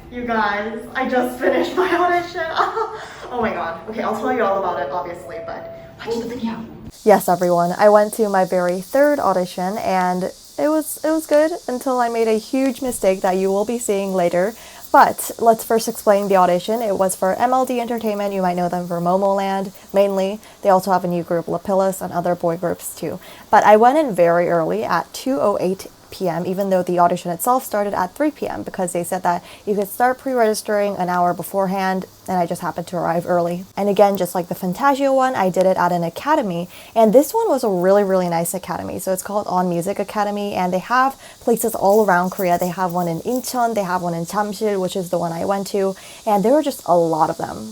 You guys, I just finished my audition. Oh my god. Okay, I'll tell you all about it, obviously, but watch the video. Yes, everyone, I went to my very third audition, and it was good until I made a huge mistake that you will be seeing later. But let's first explain the audition. It was for MLD Entertainment. You might know them for Momoland, mainly. They also have a new group, Lapillas, and other boy groups too. But I went in very early at 2:08 p.m., even though the audition itself started at 3 p.m. because they said that you could start pre-registering an hour beforehand, and I just happened to arrive early. And again, just like the Fantasia one, I did it at an academy, and this one was a really, really nice academy. So it's called On Music Academy, and they have places all around Korea. They have one in Incheon, they have one in Jamsil, which is the one I went to, and there were just a lot of them.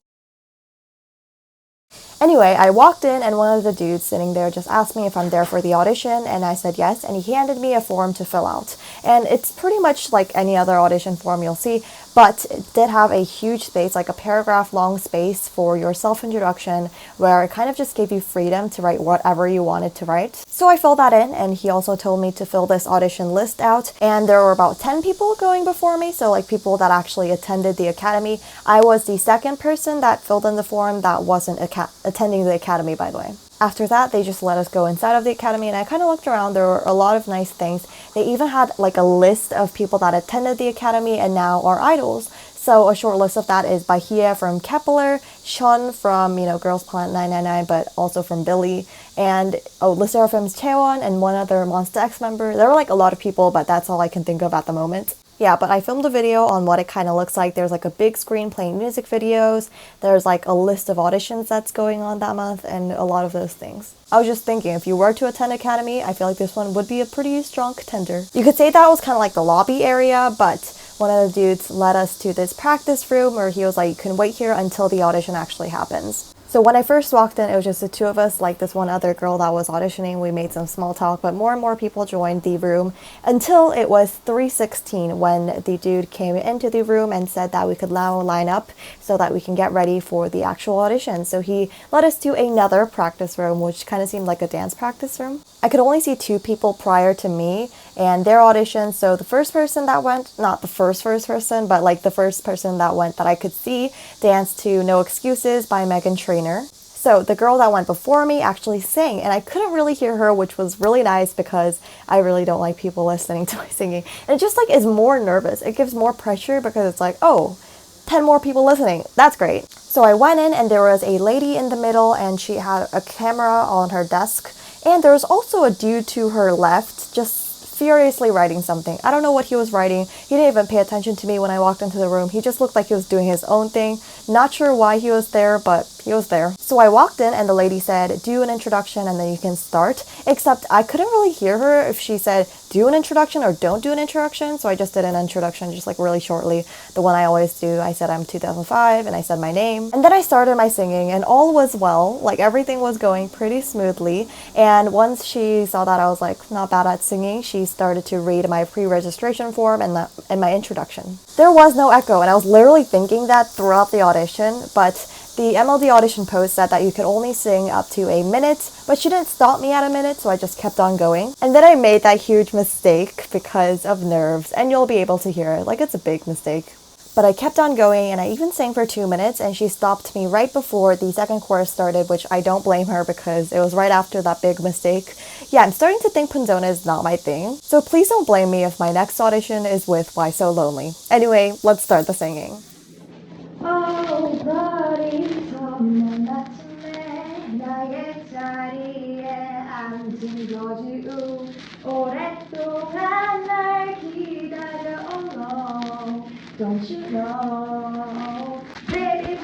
Anyway, I walked in and one of the dudes sitting there just asked me if I'm there for the audition, and I said yes, and he handed me a form to fill out. And it's pretty much like any other audition form you'll see, but it did have a huge space, like a paragraph long space for your self-introduction, where it kind of just gave you freedom to write whatever you wanted to write. So I filled that in, and he also told me to fill this audition list out, and there were about 10 people going before me, so like people that actually attended the academy. I was the second person that filled in the form that wasn't attending the academy, by the way. After that, they just let us go inside of the academy, and I kind of looked around. There were a lot of nice things. They even had like a list of people that attended the academy and now are idols. So a short list of that is Bahia from Kepler, Sean from, Girls Planet 999, but also from Billy, and LE SSERAFIM's Chaewon, and one other Monsta X member. There were like a lot of people, but that's all I can think of at the moment. Yeah, but I filmed a video on what it kind of looks like. There's like a big screen playing music videos. There's like a list of auditions that's going on that month and a lot of those things. I was just thinking, if you were to attend Academy, I feel like this one would be a pretty strong contender. You could say that was kind of like the lobby area, but one of the dudes led us to this practice room where he was like, you can wait here until the audition actually happens. So when I first walked in, it was just the two of us, like this one other girl that was auditioning. We made some small talk, but more and more people joined the room until it was 3:16 when the dude came into the room and said that we could now line up so that we can get ready for the actual audition. So he led us to another practice room, which kind of seemed like a dance practice room. I could only see two people prior to me and their audition. So the first person that went, not the first person, but like the first person that went that I could see, danced to No Excuses by Meghan Trainor. So the girl that went before me actually sang, and I couldn't really hear her, which was really nice because I really don't like people listening to my singing. And it just like is more nervous. It gives more pressure because it's like, oh, 10 more people listening. That's great. So I went in and there was a lady in the middle and she had a camera on her desk. And there was also a dude to her left just furiously writing something. I don't know what he was writing. He didn't even pay attention to me when I walked into the room. He just looked like he was doing his own thing. Not sure why he was there, but he was there. So I walked in and the lady said, do an introduction and then you can start. Except I couldn't really hear her if she said, do an introduction or don't do an introduction. So I just did an introduction just like really shortly. The one I always do. I said I'm 2005 and I said my name. And then I started my singing and all was well. Like everything was going pretty smoothly. And once she saw that I was like not bad at singing, she started to read my pre-registration form and my introduction. There was no echo and I was literally thinking that throughout the audition, but the MLD audition post said that you could only sing up to a minute, but she didn't stop me at a minute, so I just kept on going. And then I made that huge mistake because of nerves, and you'll be able to hear it, like it's a big mistake. But I kept on going and I even sang for 2 minutes and she stopped me right before the second chorus started, which I don't blame her because it was right after that big mistake. Yeah, I'm starting to think Punzona is not my thing. So please don't blame me if my next audition is with Why So Lonely. Anyway, let's start the singing. Oh, buddy, someone 아침에 나의 자리에 앉은 거지. 오랫동안 날 기다려. Oh no, don't you know? Baby,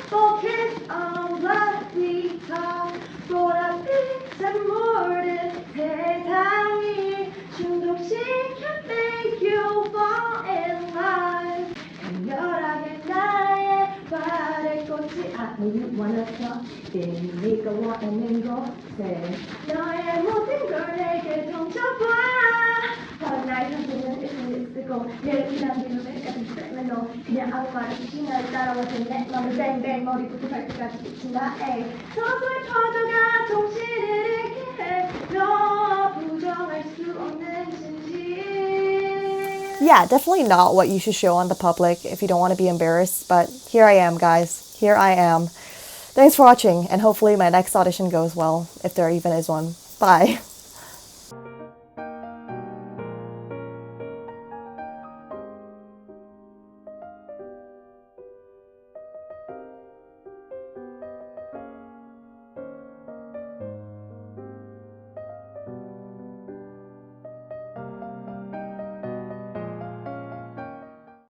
focus on what we talk. 보랏빛의 모든 세상이 중독시켜 make you fall in love. 강렬하게 나의 발을 꽂지 않는 원했어. 네가 원하는 곳에 너의 모든 걸 내게 던져봐. 나의 상태는 있고 내 남기는 내까지 빼면 너 그냥 아무 말 없이 날 따라와서 내 맘을 뱅뱅 머리부터 발끝까지 비친다. 서서히 퍼져가 정신을 잃게 해. 너 부정할 수 없는 진실. yeah, definitely not what you should show on the public if you don't want to be embarrassed. But here I am, guys. Here I am. Thanks for watching, and hopefully my next audition goes well, if there even is one. Bye.